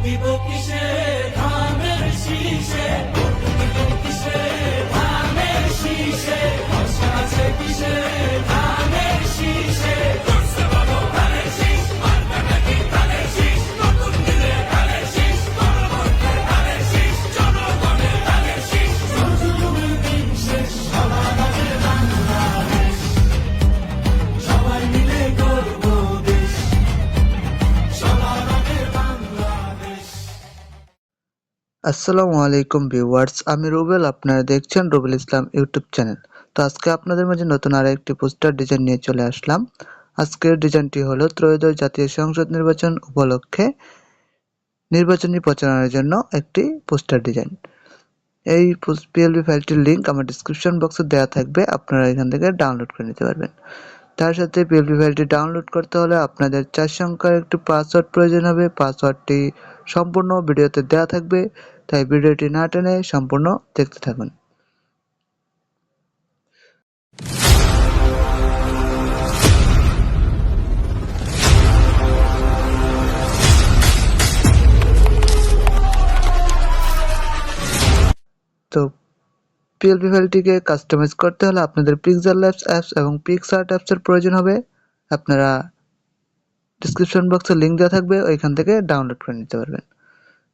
দিব কিসে ধানের শীষে, দিব কিসে ধানের শীষে, আশা আছে কিসে ধানের শীষে। করছে বাবু ধানের শীষ, মারবে নাকি ধানের শীষ, নতুন দিলে ধানের শীষ, গণভোটে ধানের শীষ, জনগণের ধানের শীষ। জুলুমের দিন শেষ, সবার আগে বাংলাদেশ, সবাই মিলে গর্ব দেশ, সবার আগে বাংলাদেশ। আসসালামু আলাইকুম ভিউয়ার্স, আমি রুবেল। আপনারা দেখছেন রুবেল ইসলাম ইউটিউব চ্যানেল। তো আজকে আপনাদের মাঝে নতুন আরেকটি পোস্টার ডিজাইন নিয়ে চলে আসলাম। আজকের ডিজাইনটি হলো ত্রয়োদশ জাতীয় সংসদ নির্বাচন উপলক্ষে নির্বাচনী প্রচারণার জন্য একটি পোস্টার ডিজাইন। এই পিএলবি ফাইলটির লিঙ্ক আমার ডিসক্রিপশন বক্সে দেওয়া থাকবে, আপনারা এখান থেকে ডাউনলোড করে নিতে পারবেন। তার সাথে পিএলবি ফাইলটি ডাউনলোড করতে হলে আপনাদের 4 সংখ্যার একটি পাসওয়ার্ড প্রয়োজন হবে। পাসওয়ার্ডটি সম্পূর্ণ ভিডিওতে দেওয়া থাকবে, তাই ভিডিওটি না টেনে সম্পূর্ণ দেখতে থাকুন। তো পিএলপি ফাইলটিকে কাস্টমাইজ করতে হলে আপনাদের পিক্সেল ল্যাবস অ্যাপস এবং পিক্সআর্ট অ্যাপসের প্রয়োজন হবে। আপনারা ডিসক্রিপশন বক্সে লিঙ্ক দেওয়া থাকবে, ওইখান থেকে ডাউনলোড করে নিতে পারবেন।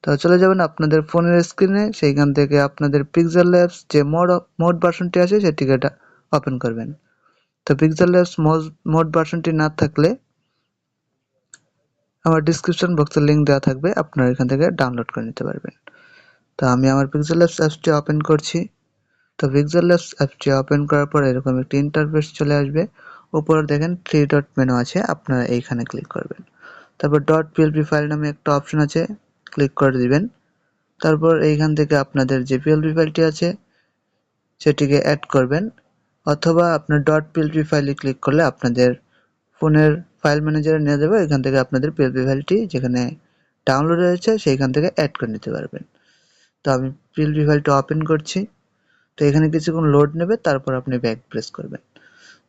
তো চলে যাবেন আপনাদের ফোনের স্ক্রিনে, সেইখান থেকে আপনাদের পিক্সেল ল্যাবস যে মোড ভার্সনটি আছে সেটিকে ওপেন করবেন। তো পিক্সেল ল্যাবস মোড ভার্সনটি না থাকলে আমার ডিসক্রিপশন বক্সে লিঙ্ক দেওয়া থাকবে, আপনারা এখান থেকে ডাউনলোড করে নিতে পারবেন। তো আমি আমার পিক্সেল ল্যাবস অ্যাপসটি ওপেন করছি। তো পিক্সেল ল্যাবস অ্যাপসটি ওপেন করার পর এরকম একটি ইন্টারফেস চলে আসবে। উপরে দেখেন 3 ডট মেনু আছে, আপনারা এইখানে ক্লিক করবেন। তারপর .plp ফাইল নামে একটা অপশন আছে, ক্লিক করে দিবেন। তারপর এইখান থেকে আপনাদের যে পিএলপি ফাইলটি আছে সেটিকে অ্যাড করবেন, অথবা আপনার .plp ফাইলে ক্লিক করলে আপনাদের ফোনের ফাইল ম্যানেজারে নিয়ে যাবে। এখান থেকে আপনাদের পিএলপি ফাইলটি যেখানে ডাউনলোড হয়েছে সেইখান থেকে অ্যাড করে নিতে পারবেন। তো আমি পিএলপি ফাইলটা ওপেন করছি। তো এখানে কিছুক্ষণ লোড নেবে, তারপর আপনি ব্যাক প্রেস করবেন।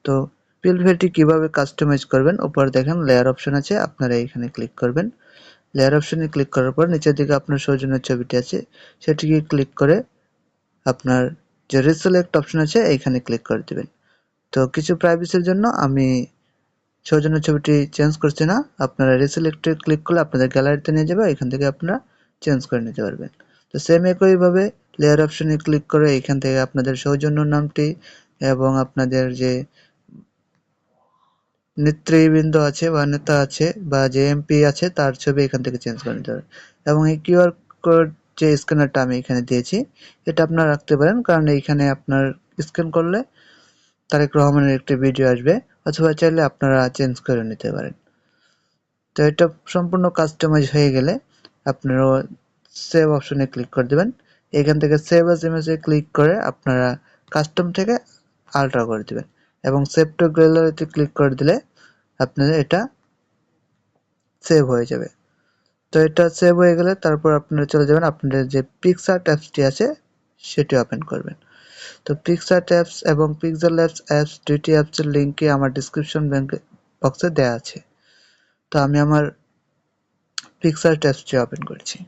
তো পিএলপি ফাইলটি কীভাবে কাস্টমাইজ করবেন, উপরে দেখেন লেয়ার অপশন আছে, আপনারা এইখানে ক্লিক করবেন। লেয়ার অপশনে ক্লিক করার পর নিচের দিকে আপনার সৌজন্যের ছবিটি আছে, সেটিকে ক্লিক করে আপনার যে রিসিলেক্ট অপশন আছে এইখানে ক্লিক করে দিবেন। তো কিছু প্রাইভেসির জন্য আমি সৌজন্যের ছবিটি চেঞ্জ করছি না, আপনারা রিসিলেক্টে ক্লিক করলে আপনাদের গ্যালারিতে নিয়ে যাবে, এখান থেকে আপনারা চেঞ্জ করে নিতে পারবেন। তো সেম একইভাবে লেয়ার অপশনে ক্লিক করে এইখান থেকে আপনাদের সৌজন্য নামটি এবং আপনাদের যে নেতৃবৃন্দ আছে বা নেতা আছে বা যে এমপি আছে তার ছবি এখান থেকে চেঞ্জ করে নিতে পারেন। এবং এই কিউআর কোড যে স্ক্যানারটা আমি এখানে দিয়েছি এটা আপনারা রাখতে পারেন, কারণ এইখানে আপনার স্ক্যান করলে তারেক রহমানের একটি ভিডিও আসবে, অথবা চাইলে আপনারা চেঞ্জ করে নিতে পারেন। তো এটা সম্পূর্ণ কাস্টমাইজ হয়ে গেলে আপনারা সেভ অপশনে ক্লিক করে দেবেন। এখান থেকে সেভ অ্যাজ ইমেজে ক্লিক করে আপনারা কাস্টম থেকে আল্ট্রা করে দেবেন এবং সেভ টু গ্যালারিতে ক্লিক করে দিলে আপনাদের এটা সেভ হয়ে যাবে। তো এটা সেভ হয়ে গেলে তারপর আপনারা চলে যাবেন আপনাদের যে পিক্সআর্ট অ্যাপসটি আছে সেটি ওপেন করবেন। তো পিক্সআর্ট অ্যাপস এবং পিক্সেল ল্যাবস অ্যাপস দুইটি অ্যাপসের লিঙ্কই আমার ডিসক্রিপশন বক্সে দেওয়া আছে। তো আমি আমার পিক্সআর্ট অ্যাপসটি ওপেন করছি।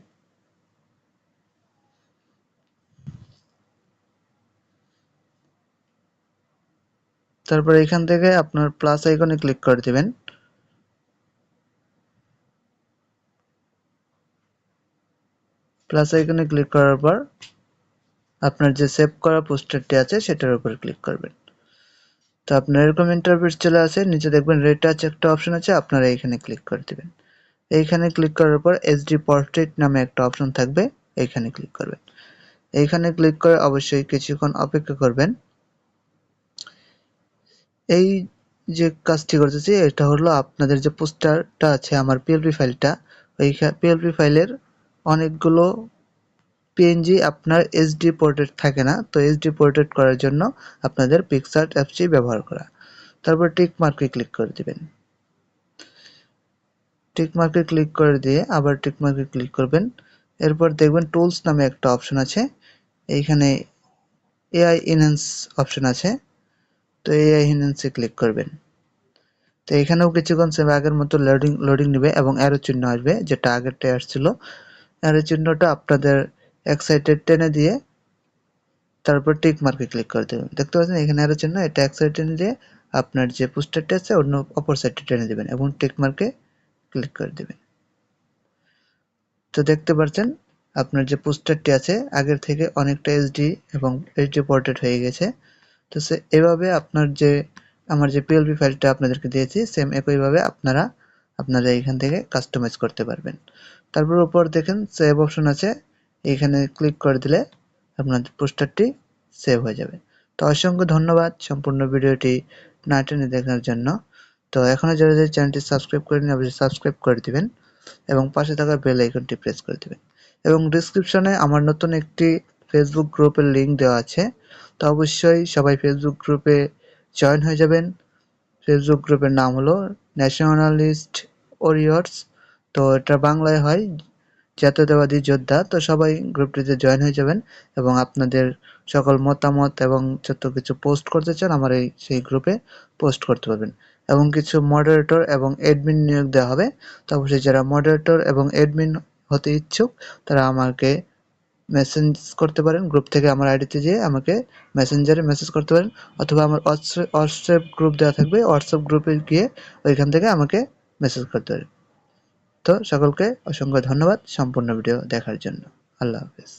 তারপর এখান থেকে আপনার প্লাস আইকনে ক্লিক করে দিবেন। প্লাস আইকনে ক্লিক করার পর আপনার যে সেভ করা পোস্টারটি আছে সেটার উপর ক্লিক করবেন। তো আপনার এরকম ইন্টারফেস চলে আসে, নিচে দেখবেন রিটাচ একটা অপশন আছে, আপনারা এইখানে ক্লিক করে দিবেন। এইখানে ক্লিক করার পর এইচডি পোর্ট্রেট নামে একটা অপশন থাকবে, এইখানে ক্লিক করবেন। এইখানে ক্লিক করে অবশ্যই কিছুক্ষণ অপেক্ষা করবেন। এই যে কাজটি করতেছি এটা হলো আপনাদের যে পোস্টারটা আছে আমার পিএলপি ফাইলটা, ওই পিএলপি ফাইলের অনেকগুলো পিএনজি আপনার এইচডি পোর্ট্রেট থাকে না, তো এইচডি পোর্ট্রেট করার জন্য আপনাদের পিক্সআর্ট অ্যাপসটি ব্যবহার করা। তারপর টিক মার্কে ক্লিক করে দিবেন। টিক মার্কে ক্লিক করে দিয়ে আবার টিক মার্কে ক্লিক করবেন। এরপর দেখবেন টুলস নামে একটা অপশন আছে, এইখানে এআই এনহ্যান্স অপশন আছে, তো এআই এনহ্যান্সে ক্লিক করবেন। তো এখানেও কিছুক্ষণ সেম আগের মতো লোডিং নেবে এবং অ্যারো চিহ্ন আসবে যেটা আগেরটাই আসছিল। অ্যারো চিহ্নটা আপনাদের এক সাইডে টেনে দিয়ে তারপর টিক মার্কে ক্লিক করে দেবেন। দেখতে পাচ্ছেন এখানে অ্যারো চিহ্ন, এটা এক সাইডে টেনে দিয়ে আপনার যে পোস্টারটা আছে অন্য অপর সাইডে টেনে দেবেন এবং টিক মার্কে ক্লিক করে দেবেন। তো দেখতে পাচ্ছেন আপনার যে পোস্টারটি আছে আগের থেকে অনেকটা এইচডি এবং এইচডি পোর্ট্রেট হয়ে গেছে। তো এভাবে আমার যে পিএলপি ফাইলটা আপনাদেরকে দিয়েছি সেম একইভাবে আপনারা এখান থেকে কাস্টমাইজ করতে পারবেন। তারপর উপর দেখেন সেভ অপশন আছে, এইখানে ক্লিক করে দিলে আপনাদের পোস্টারটি সেভ হয়ে যাবে। তো অসংখ্য ধন্যবাদ সম্পূর্ণ ভিডিওটি না টেনে দেখার জন্য। তো এখনো যারা চ্যানেলটি সাবস্ক্রাইব করেনি অবশ্যই সাবস্ক্রাইব করে দিবেন এবং পাশে থাকা বেল আইকনটি প্রেস করে দিবেন। এবং ডেসক্রিপশনে আমার নতুন একটি ফেসবুক গ্রুপের লিংক দেওয়া আছে, তো অবশ্যই সবাই ফেসবুক গ্রুপে জয়েন হয়ে যাবেন। ফেসবুক গ্রুপের নাম হলো ন্যাশনালিস্ট ওরিয়র্স, তো এটা বাংলায় হয় জাতীয়তাবাদী যোদ্ধা। তো সবাই গ্রুপটিতে জয়েন হয়ে যাবেন এবং আপনাদের সকল মতামত এবং যত কিছু পোস্ট করতে চান আমার সেই গ্রুপে পোস্ট করতে পারবেন। এবং কিছু মডারেটর এবং অ্যাডমিন নিয়োগ দেওয়া হবে। তো অবশ্যই যারা মডারেটর এবং অ্যাডমিন হতে ইচ্ছুক তারা আমাকে মেসেজ করতে পারেন, গ্রুপ থেকে আমার আইডিতে যেয়ে আমাকে মেসেঞ্জারে মেসেজ করতে পারেন, অথবা আমার হোয়াটসঅ্যাপ গ্রুপ দেওয়া থাকবে, হোয়াটসঅ্যাপ গ্রুপে গিয়ে ওইখান থেকে আমাকে মেসেজ করতে পারেন। তো সকলকে অসংখ্য ধন্যবাদ সম্পূর্ণ ভিডিও দেখার জন্য। আল্লাহ হাফেজ।